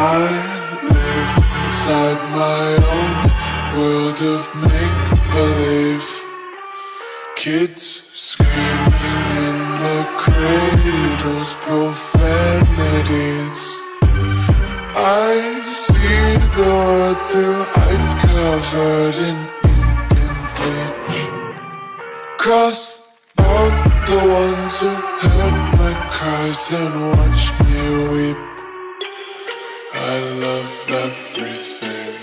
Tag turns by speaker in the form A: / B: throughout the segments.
A: I live inside my own world of make-believe. Kids screaming in the cradles, profanities. I see the world through ice covered in ink and bleach. Cross out the ones who heard my cries and watched me weep. I love everything.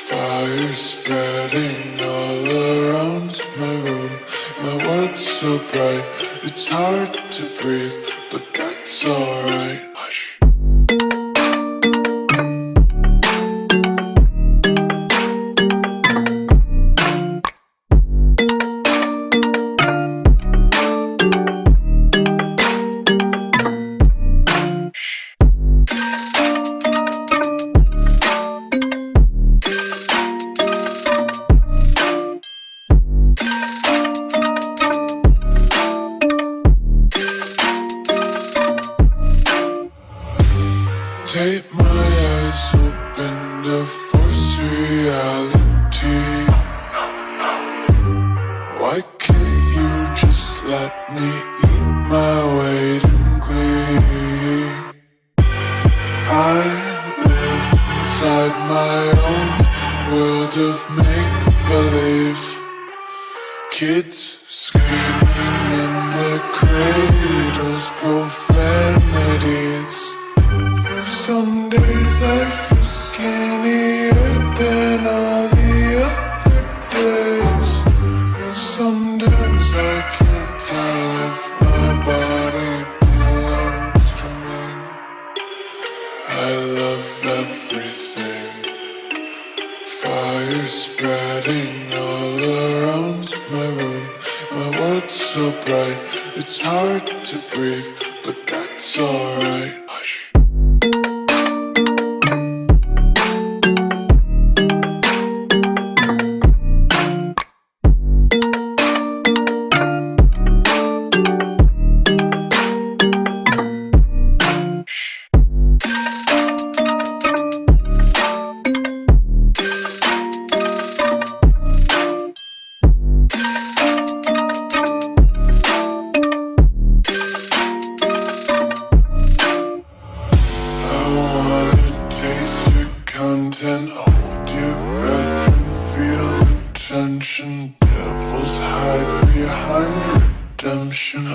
A: Fire spreading all around my room. My world's so bright, it's hard to breathe, but that's alright. Hush. Take my eyes open to force reality. Why can't you just let me eat my weight in glee? I live inside my own world of make-believe. Kids screaming in the cradles, profanities. Some days I feel skinnier than all the other days. Sometimes I can't tell if my body belongs to me. I love everything. Fire spreading all around my room. My world's so bright, it's hard to breathe, but that's alright. Hush. And hold your breath and feel the tension. Devils hide behind redemption.